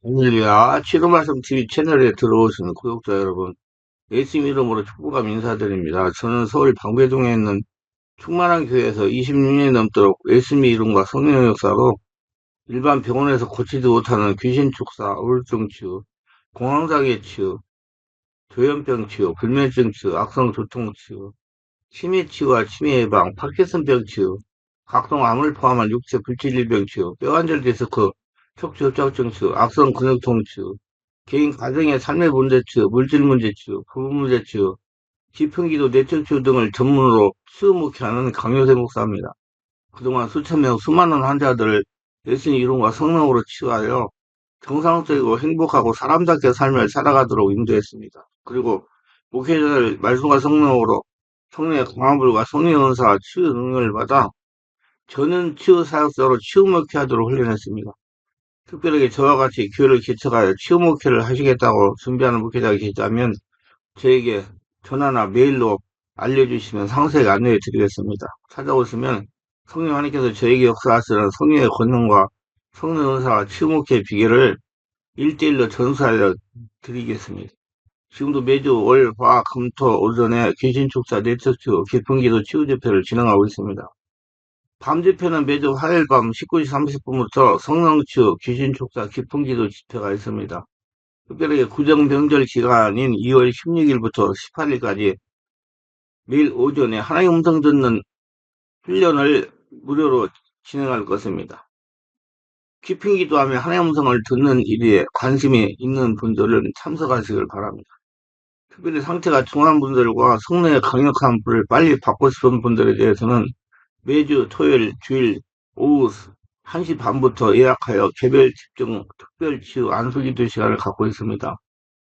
오늘이야 지금 말씀 TV 채널에 들어오시는 구독자 여러분, 예수님 이름으로 축복감 인사드립니다. 저는 서울 방배동에 있는 충만한 교회에서 26년이 넘도록 예수님 이름과 성령의 역사로 일반 병원에서 고치지 못하는 귀신 축사, 우울증 치유, 공황장애 치유, 조현병 치유, 불면증 치유, 악성 두통 치유, 치매 치유와 치매 예방, 파킨슨병 치유, 각종 암을 포함한 육체 불치질병 치유, 뼈관절 디스크, 척추 협착증 치유, 악성 근육통 치유, 개인 가정의 삶의 문제 치유, 물질 문제 치유, 부부 문제 치유, 지평기도 내적 치유 등을 전문으로 치유목회하는 강요세 목사입니다. 그동안 수천 명, 수많은 환자들을 예수님 이름과 성령으로 치유하여 정상적이고 행복하고 사람답게 삶을 살아가도록 인도했습니다. 그리고 목회자들 말씀과 성령으로 성령의 강한 불과 성령의 은사와 치유 능력을 받아 전은 치유 사역자로 치유 목회하도록 훈련했습니다. 특별하게 저와 같이 교회를 개척하여 치유 목회를 하시겠다고 준비하는 목회자가 계시다면 저에게 전화나 메일로 알려주시면 상세하게 안내해 드리겠습니다. 찾아오시면 성령 하나님께서 저에게 역사하시는 성령의 권능과 성령 은사와 치유 목회의 비결을 1대1로 전수하여 드리겠습니다. 지금도 매주 월, 화, 금, 토 오전에 귀신축사 네트워크 깊은기도 치유집회를 진행하고 있습니다. 밤 집회는 매주 화요일 밤 19시 30분부터 성령치유 귀신축사 깊은기도 집회가 있습니다. 특별하게 구정명절 기간인 2월 16일부터 18일까지 매일 오전에 하나님 음성 듣는 훈련을 무료로 진행할 것입니다. 깊은 기도하며 하나님 음성을 듣는 일에 관심이 있는 분들은 참석하시길 바랍니다. 특별히 상태가 중한 분들과 성령의 강력한 불을 빨리 받고 싶은 분들에 대해서는 매주 토요일, 주일 오후 1시 반부터 예약하여 개별 집중 특별 치유 안수기도 시간을 갖고 있습니다.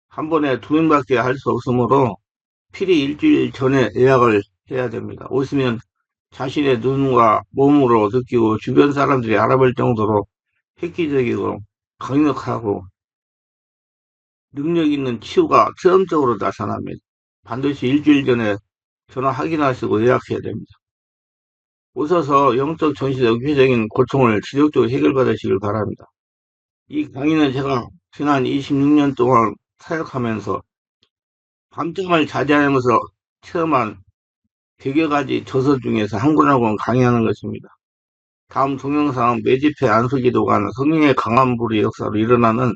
한 번에 2명밖에 할 수 없으므로 필히 일주일 전에 예약을 해야 됩니다. 오시면 자신의 눈과 몸으로 느끼고 주변 사람들이 알아볼 정도로 획기적이고 강력하고 능력 있는 치유가 체험적으로 나타납니다. 반드시 일주일 전에 전화 확인하시고 예약해야 됩니다. 오셔서 영적, 정신적, 육체적인 고통을 지속적으로 해결받으시길 바랍니다. 이 강의는 제가 지난 26년 동안 사역하면서 밤잠을 자제하면서 체험한 100여 가지 저서 중에서 한 권 한 권 강의하는 것입니다. 다음 동영상은 매집회 안수기도관 성령의 강한 불의 역사로 일어나는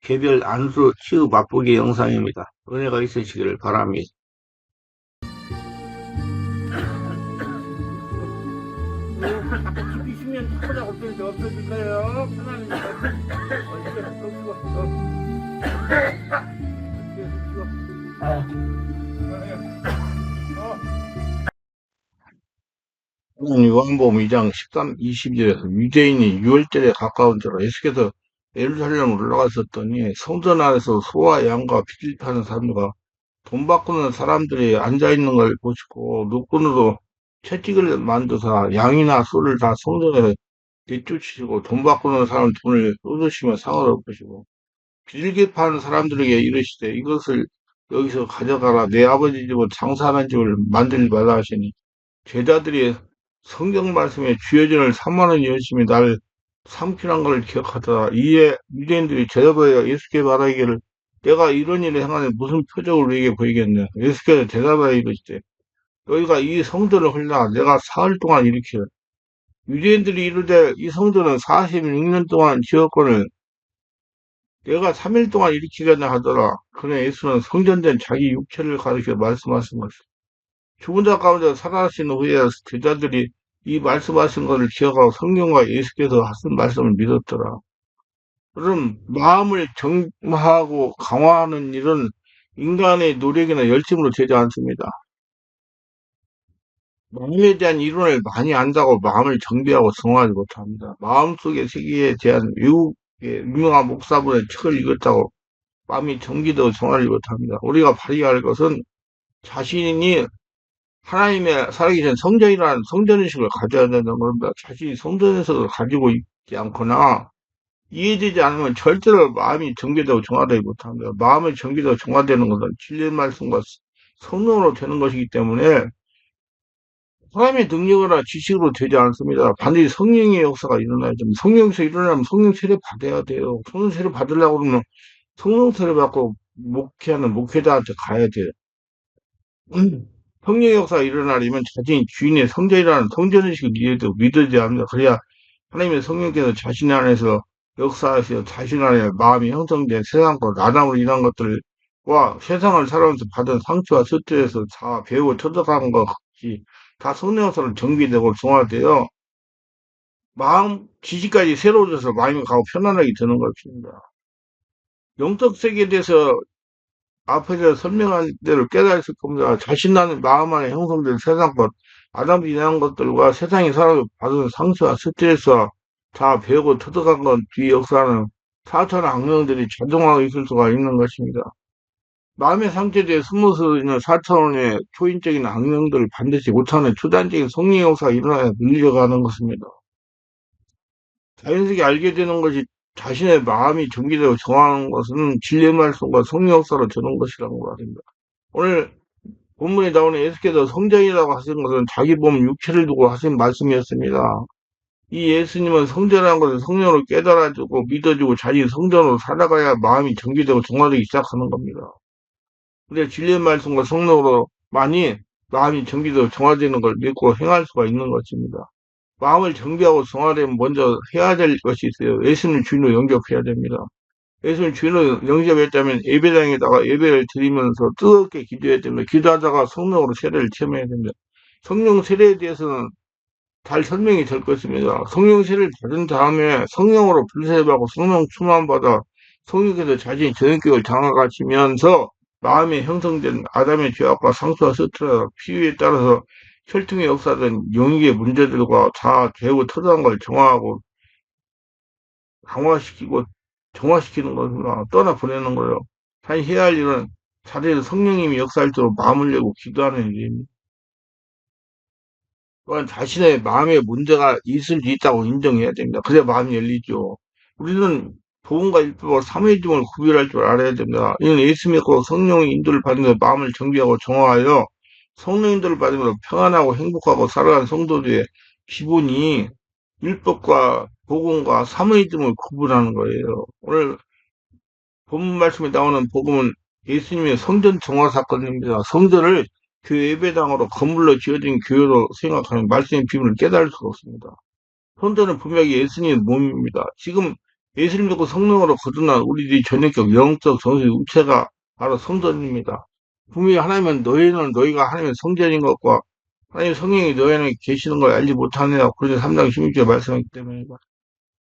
개별 안수 치유 맛보기 영상입니다. 은혜가 있으시기를 바랍니다. 깊이 쉬면 탁하자고 없어질까요? 편안히 요한복음 2장 13, 22절에서 유대인이 유월절에 가까운 때로 예수께서 예루살렘으로 올라갔었더니 성전 안에서 소와 양과 피를 파는 사람들과 돈 바꾸는 사람들이 앉아있는 걸 보시고 눈꾼으로 채찍을 만드사 양이나 소를 다 성전에 내쫓으시고 돈 바꾸는 사람 돈을 쏟으시며 상을 엎으시고 비둘기 파는 사람들에게 이르시되 이것을 여기서 가져가라. 내 아버지 집은 장사하는 집을 만들지 말라 하시니 제자들이 성경 말씀에 주여진을 3만원 열심히 날 삼키는 것을 기억하더라. 이에 유대인들이 대답하여 예수께 말하기를 내가 이런 일을 행하니 무슨 표적을 우리에게 보이겠냐. 예수께서 대답하여 이르시되 너희가 이 성전을 헐라 내가 사흘 동안 일으키라. 유대인들이 이르되 이 성전은 46년 동안 지었거늘 내가 3일 동안 일으키겠냐 하더라. 그러나 예수는 성전된 자기 육체를 가리켜 말씀하신 것이다. 죽은 자 가운데 살아나신 후에 제자들이 이 말씀하신 것을 기억하고 성경과 예수께서 하신 말씀을 믿었더라. 그럼 마음을 정화하고 강화하는 일은 인간의 노력이나 열심으로 되지 않습니다. 마음에 대한 이론을 많이 안다고 마음을 정비하고 성화하지 못합니다. 마음속의 세계에 대한 외국의 유명한 목사분의 책을 읽었다고 마음이 정비되고 성화하지 못합니다. 우리가 발휘할 것은 자신이 하나님의 살아계신 성전이라는 성전의식을 가져야 된다는 겁니다. 자신이 성전에서 가지고 있지 않거나 이해되지 않으면 절대로 마음이 정비되고 정화되지 못합니다. 마음이 정비되고 정화되는 것은 진리의 말씀과 성령으로 되는 것이기 때문에 사람의 능력이나 지식으로 되지 않습니다. 반드시 성령의 역사가 일어나야 됩니다. 성령 역사 일어나면 성령 세례 받아야 돼요. 성령 세례 받으려고 그러면 성령 세례 받고 목회하는 목회자한테 가야 돼요. 성령 역사가 일어나려면 자신이 주인의 성전이라는 성전의식을 믿어야 합니다. 그래야 하나님의 성령께서 자신 안에서 역사하시어 자신 안에 마음이 형성된 세상과 나담으로 인한 것들과 세상을 살아오면서 받은 상처와 스트레스 다 배우고 터득한 것이 다 성령 역사로 정비되고 중화되어 마음, 지식까지 새로워져서 마음이 가고 편안하게 되는 것입니다. 영적 세계에 대해서 앞에서 설명한 대로 깨달았을 겁니다. 자신 안에 마음 안에 형성된 세상 것, 아담이 인한 것들과 세상이 살아 받은 상처와 스트레스와 다 배우고 터득한 것 뒤 역사는 사천의 악령들이 자동화하고 있을 수가 있는 것입니다. 마음의 상태에 숨어서 있는 4차원의 초인적인 악령들을 반드시 5차원의 초단적인 성령 역사가 일어나야 밀려가는 것입니다. 자연스럽게 알게 되는 것이 자신의 마음이 정비되고 정하는 것은 진리의 말씀과 성령 역사로 되는 것이라는 말입니다. 오늘 본문에 나오는 예수께서 성전이라고 하신 것은 자기 몸 육체를 두고 하신 말씀이었습니다. 이 예수님은 성전이라는 것을 성령으로 깨달아주고 믿어주고 자기 성전으로 살아가야 마음이 정비되고 정화되기 시작하는 겁니다. 근데 진리의 말씀과 성령으로 많이 마음이 정비되고 정화되는 걸 믿고 행할 수가 있는 것입니다. 마음을 정비하고 정화되면 먼저 해야 될 것이 있어요. 예수님 주인으로 영접해야 됩니다. 예수님 주인으로 영접했다면 예배당에다가 예배를 드리면서 뜨겁게 기도해야 됩니다. 기도하다가 성령으로 세례를 체험해야 됩니다. 성령 세례에 대해서는 잘 설명이 될 것입니다. 성령 세례를 받은 다음에 성령으로 불세례받고 성령 충만받아 성령께서 자신이 전인격을 장악하시면서 마음에 형성된 아담의 죄악과 상처와 스트레스, 피유에 따라서 혈통에 역사된 영역의 문제들과 다 배우 터득한 걸 정화하고 강화시키고 정화시키는 것으로 떠나보내는 거예요. 자기 해야 할 일은 자리에서 성령님이 역사할 때로 마음을 열고 기도하는 일입니다. 또한 자신의 마음에 문제가 있을 수 있다고 인정해야 됩니다. 그래야 마음이 열리죠. 우리는 복음과 율법과 삼위일점을 구별할 줄 알아야 됩니다. 이는 예수 믿고 성령의 인도를 받으면서 마음을 정비하고 정화하여 성령 인도를 받으면서 평안하고 행복하고 살아가는 성도들의 기본이 율법과 복음과 삼위일점을 구분하는 거예요. 오늘 본문 말씀에 나오는 복음은 예수님의 성전 정화 사건입니다. 성전을 교회 예배당으로 건물로 지어진 교회로 생각하면 말씀의 비밀을 깨달을 수가 없습니다. 성전은 분명히 예수님의 몸입니다. 지금 예수님 믿고 성령으로 거듭난 우리들이 전형적 영적 정신 우체가 바로 성전입니다. 분명히 하나님은 너희는 너희가 하나님의 성전인 것과 하나님의 성령이 너희 안에 계시는 걸 알지 못하느냐. 그래서 3장 16절에 말씀하기 때문입니다.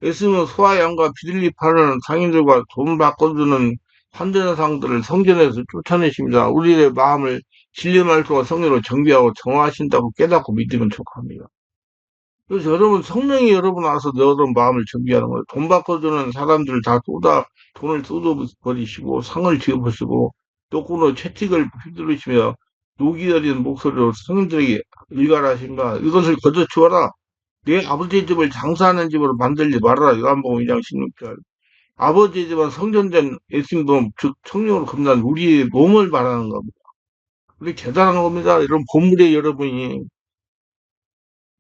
예수님은 소와 양과 비둘기 파는 상인들과 돈 바꿔주는 환전상들을 성전에서 쫓아내십니다. 우리의 마음을 진리 말씀과 성령으로 정비하고 정화하신다고 깨닫고 믿으면 족합니다. 그래서 여러분 성령이 여러분 와서 여러분 마음을 정비하는 거예요. 돈 바꿔주는 사람들을 다 돈을 쏟아버리시고 상을 지어보시고 또꾸로 채찍을 휘두르시며 녹이 어린 목소리로 성인들에게 일갈하신가 이것을 거둬치워라. 내 아버지의 집을 장사하는 집으로 만들지 말아라. 요한복음 2장 16절. 아버지의 집은 성전된 예수님, 즉 성령으로 겁난 우리의 몸을 말하는 겁니다. 우리 대단한 겁니다. 이런 본물의 여러분이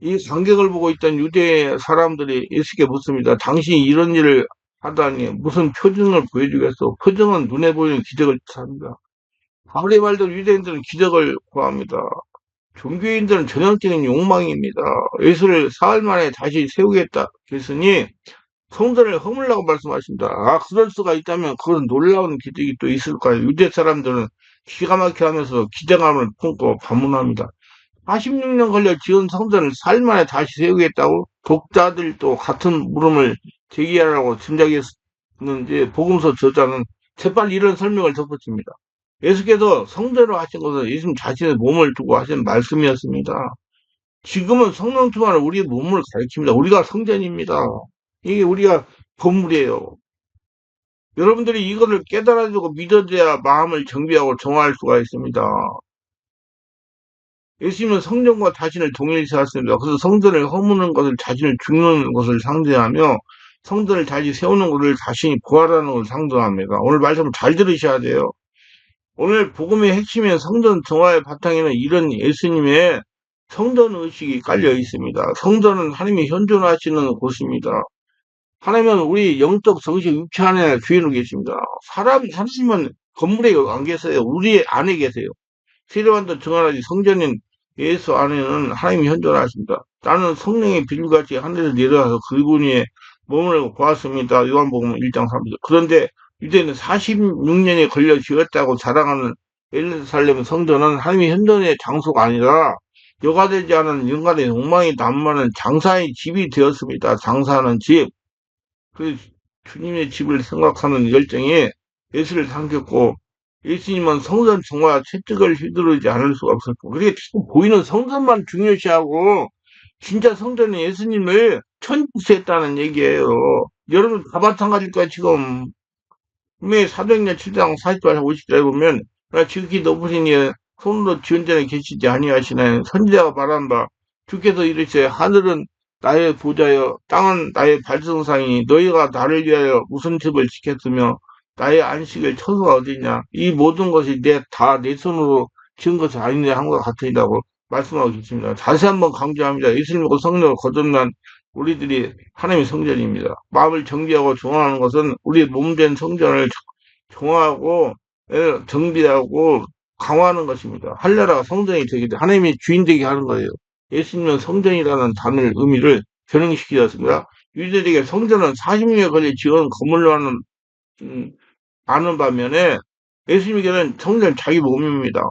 이 간격을 보고 있던 유대 사람들이 예수께 묻습니다. 당신이 이런 일을 하다니 무슨 표징을 보여주겠어? 표징은 눈에 보이는 기적을 뜻합니다. 아무리 말도 유대인들은 기적을 구합니다. 종교인들은 전형적인 욕망입니다. 예수를 사흘 만에 다시 세우겠다 했으니 성전을 허물라고 말씀하십니다. 아, 그럴 수가 있다면 그건 놀라운 기적이 또 있을까요? 유대 사람들은 기가 막히게 하면서 기대감을 품고 반문합니다. 46년 걸려 지은 성전을 사흘 만에 다시 세우겠다고 독자들도 같은 물음을 제기하라고 짐작했는지 복음서 저자는 재빨리 이런 설명을 덧붙입니다. 예수께서 성전을 하신 것은 예수님 자신의 몸을 두고 하신 말씀이었습니다. 지금은 성령 충만은 우리의 몸을 가리킵니다. 우리가 성전입니다. 이게 우리가 건물이에요. 여러분들이 이거를 깨달아주고 믿어줘야 마음을 정비하고 정화할 수가 있습니다. 예수님은 성전과 자신을 동일시 하셨습니다. 그래서 성전을 허무는 것을 자신을 죽는 것을 상징하며 성전을 다시 세우는 것을 자신이 부활하는 것을 상징합니다. 오늘 말씀을 잘 들으셔야 돼요. 오늘 복음의 핵심인 성전 정화의 바탕에는 이런 예수님의 성전 의식이 깔려 있습니다. 성전은 하나님이 현존하시는 곳입니다. 하나님은 우리 영적 정신 육체 안에 주인으로 계십니다. 하나님은 건물에 안 계세요. 우리 안에 계세요. 세례관도 증언하지 성전인 예수 안에는 하나님이 현존하십니다. 나는 성령의 비둘같이 하늘에서 내려와서 그분이 몸을 보았습니다. 요한복음 1장 3절. 그런데 유대인은 46년이 걸려 지었다고 자랑하는 예루살렘 성전은 하나님의 현존의 장소가 아니라 여과되지 않은 인간의 욕망이 난무하는 장사의 집이 되었습니다. 장사하는 집. 그 주님의 집을 생각하는 열정이 예수를 삼켰고 예수님은 성전 정화 채찍을 휘두르지 않을 수가 없었고 그게 자꾸 보이는 성전만 중요시하고 진짜 성전은 예수님을 천국시했다는 얘기예요. 여러분 다 마찬가지일 거야 지금. 분명히 사도행전 7장 40절 50절에 보면 지극히 높으시니 손으로 지은 자는 계시지 아니하시나요. 선지자가 말한 바 주께서 이르시되 하늘은 나의 보좌여 땅은 나의 발성상이니 너희가 나를 위하여 무슨 집을 지켰으며 나의 안식일 처소가 어디냐. 이 모든 것이 다 내 손으로 지은 것이 아니냐 한 것 같으리라고 말씀하고 계십니다. 다시 한번 강조합니다. 예수님과 성령을 거듭난 우리들이 하나님의 성전입니다. 마음을 정비하고 정화하는 것은 우리 몸된 성전을 정화하고 정비하고 강화하는 것입니다. 할례라가 성전이 되게 돼 하나님이 주인 되게 하는 거예요. 예수님은 성전이라는 단어의 의미를 변형시키셨습니다. 유대들에게 성전은 40년에 걸려 지은 건물로 아는 반면에 예수님에게는 성전은 자기 몸입니다.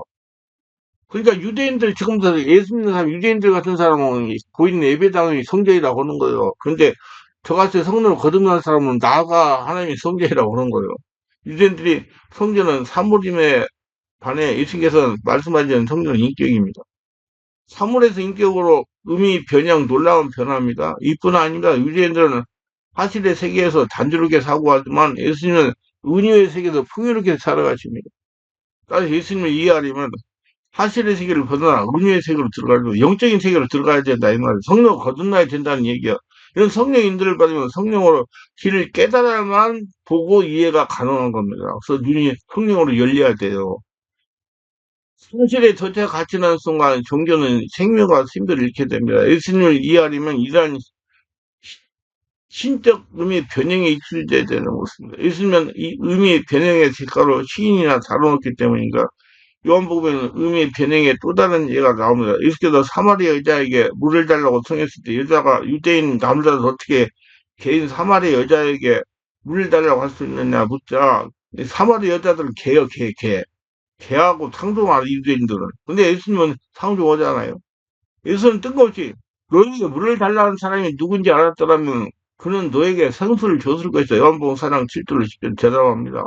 그러니까 유대인들 지금도 예수 믿는 사람, 유대인들 같은 사람은 보이는 예배당이 성전이라고 하는 거예요. 그런데 저같이 성령을 거듭난 사람은 나가 하나님이 성전이라고 하는 거예요. 유대인들이 성전은 사물임에 반해 예수께서는 말씀하시는 성전은 인격입니다. 사물에서 인격으로 의미 변형, 놀라운 변화입니다. 이뿐 아닙니다. 유대인들은 사실의 세계에서 단조롭게 사고하지만 예수님은 은유의 세계에서 풍요롭게 살아가십니다. 따라서 예수님을 이해하려면 사실의 세계를 벗어나 은유의 세계로 들어가고 영적인 세계로 들어가야 된다 이 말이에요. 성령 거듭나야 된다는 얘기야. 이런 성령 인도를 받으면 성령으로 길을 깨달아만 보고 이해가 가능한 겁니다. 그래서 눈이 성령으로 열려야 돼요. 사실에 도착 가치는 순간 종교는 생명과 힘들을 잃게 됩니다. 예수님을 이해하려면 이러한 신적 의미 변형에 익숙해져야 되는 것입니다. 예수님은 이 의미 변형의 색깔로 시인이나 다뤄놓기 때문인가 요한복음에는 의미 변형의 또 다른 예가 나옵니다. 예수께서 사마리아 여자에게 물을 달라고 청했을 때 여자가 유대인 남자도 어떻게 개인 사마리아 여자에게 물을 달라고 할 수 있느냐 묻자 사마리아 여자들은 개요 개. 개하고 상종하는 유대인들은. 근데 예수님은 상종하잖아요. 예수는 뜬금없이 너에게 물을 달라는 사람이 누군지 알았더라면 그는 너에게 생수를 줬을 것이다. 요한복음 4장 7절로 10절 대답합니다.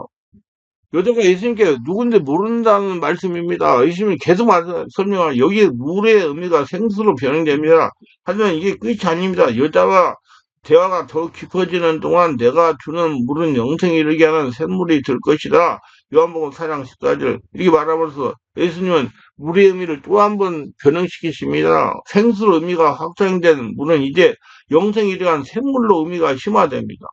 여자가 예수님께 누군지 모른다는 말씀입니다. 예수님이 계속 설명하는 여기에 물의 의미가 생수로 변형됩니다. 하지만 이게 끝이 아닙니다. 여자와 대화가 더 깊어지는 동안 내가 주는 물은 영생에 이르게 하는 샘물이 될 것이다. 요한복음 4장 14절 이렇게 말하면서 예수님은 물의 의미를 또 한 번 변형시키십니다. 생수로 의미가 확장된 물은 이제 영생에 이르게 하는 샘물로 의미가 심화됩니다.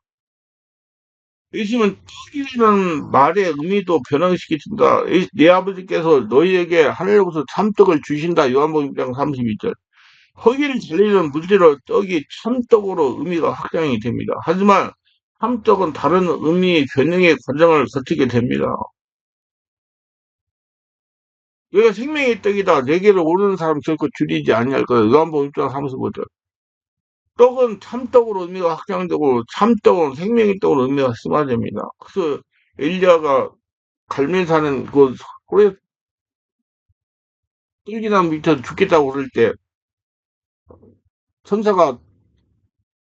예수님은 떡이라는 말의 의미도 변형시키신다. 내 아버지께서 너희에게 하늘로부터 참떡을 주신다. 요한복음 1장 32절. 허기를 달리는 물질로 떡이 참떡으로 의미가 확장이 됩니다. 하지만 참떡은 다른 의미의 변형의 과정을 거치게 됩니다. 여기가 생명의 떡이다. 내게를 오르는 사람 결코 줄이지 아니할 거예요. 요한복음 1장 35절. 떡은 참떡으로 의미가 확장되고 참떡은 생명의 떡으로 의미가 심화됩니다. 그래서 엘리야가 갈멜 사는 그 호레 뜰기나무 밑에서 죽겠다고 그럴 때 천사가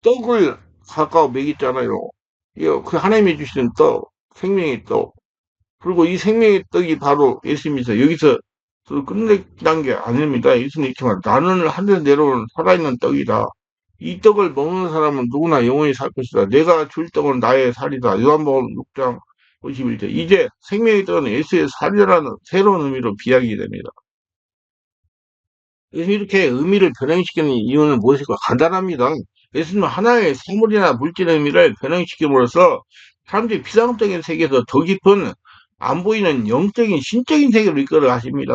떡을 가까워 먹였잖아요. 이거 그 하나님이 주시는 떡, 생명의 떡. 그리고 이 생명의 떡이 바로 예수님이서 여기서 끝내는 게 아닙니다. 예수님 이렇게 말 나는 하늘에서 내려오는 살아있는 떡이다. 이 떡을 먹는 사람은 누구나 영원히 살 것이다. 내가 줄 떡은 나의 살이다. 요한복음 6장 51절. 이제 생명의 떡은 예수의 살이라는 새로운 의미로 비약이 됩니다. 그래서 이렇게 의미를 변형시키는 이유는 무엇일까? 간단합니다. 예수님은 하나의 사물이나 물질의 의미를 변형시킴으로써 사람들이 피상적인 세계에서 더 깊은 안 보이는 영적인 신적인 세계로 이끌어 가십니다.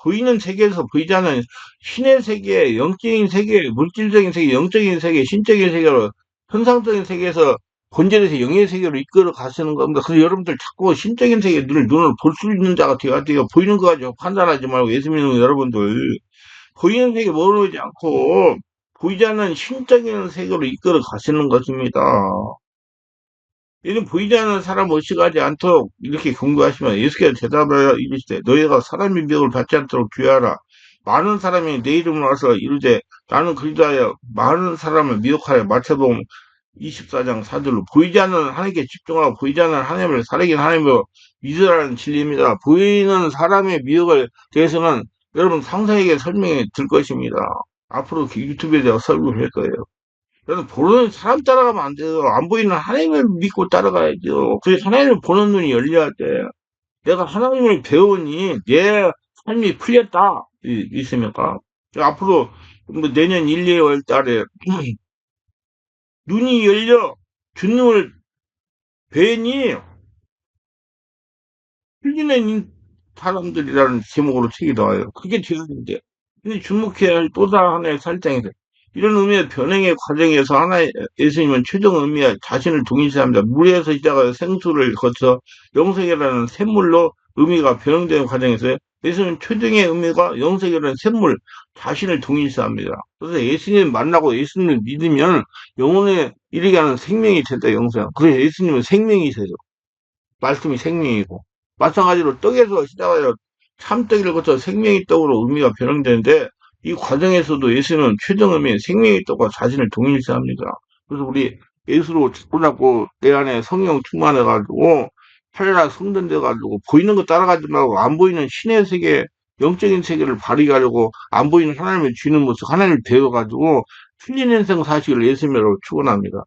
보이는 세계에서 보이지 않는 신의 세계, 영적인 세계, 물질적인 세계, 영적인 세계, 신적인 세계로 현상적인 세계에서 본질에서 영의 세계로 이끌어 가시는 겁니다. 그래서 여러분들 자꾸 신적인 세계에 눈을 볼 수 있는 자가 되어야 돼요. 보이는 거 가지고 판단하지 말고 예수 믿는 여러분들 보이는 세계 모르지 않고 보이지 않는 신적인 세계로 이끌어 가시는 것입니다. 이는 보이지 않는 사람 의식하지 않도록 이렇게 경고하시면 예수께서 대답하여 이르시되 너희가 사람의 미혹을 받지 않도록 주의하라. 많은 사람이 내 이름으로 와서 이르되 나는 그리스도여 많은 사람을 미혹하여 마태복음 24장 4절로 보이지 않는 하나님께 집중하고 보이지 않는 하나님을 살아계신 하나님으로 믿으라는 진리입니다. 보이는 사람의 미혹을 대해서는 여러분 상세하게 설명해 들 것입니다. 앞으로 유튜브에 대해 설명을 할 거예요. 그래서 보는 사람 따라가면 안 돼요. 안 보이는 하나님을 믿고 따라가야죠. 그래서 하나님을 보는 눈이 열려야 돼. 내가 하나님을 배우니 내 삶이 풀렸다. 있습니까? 앞으로 뭐 내년 1, 2월 달에 눈이 열려 주님을 뵈니 풀리는 사람들이라는 제목으로 책이 나와요. 그게 되었는데. 근데 주목해야 할 또 다른 하나의 살장이다. 이런 의미의 변형의 과정에서 하나의 예수님은 최종 의미와 자신을 동일시합니다. 물에서 시작하여 생수를 거쳐 영생이라는 샘물로 의미가 변형되는 과정에서 예수님은 최종의 의미가 영생이라는 샘물 자신을 동일시합니다. 그래서 예수님 만나고 예수님을 믿으면 영혼에 이르게 하는 생명이 된다, 영생. 그래서 예수님은 생명이 되죠. 말씀이 생명이고. 마찬가지로 떡에서 시작하여 참떡이를 거쳐 생명의 떡으로 의미가 변형되는데 이 과정에서도 예수는 최종 의미의 생명의 떡과 자신을 동일시합니다. 그래서 우리 예수로 붙잡고 내 안에 성령 충만해가지고 하늘나 성전 돼가지고 보이는 거 따라가지 말고 안 보이는 신의 세계 영적인 세계를 발휘하려고 안 보이는 하나님을 쥐는 모습 하나님을 배워가지고 틀린 인생 사실을 예수님으로 축원합니다.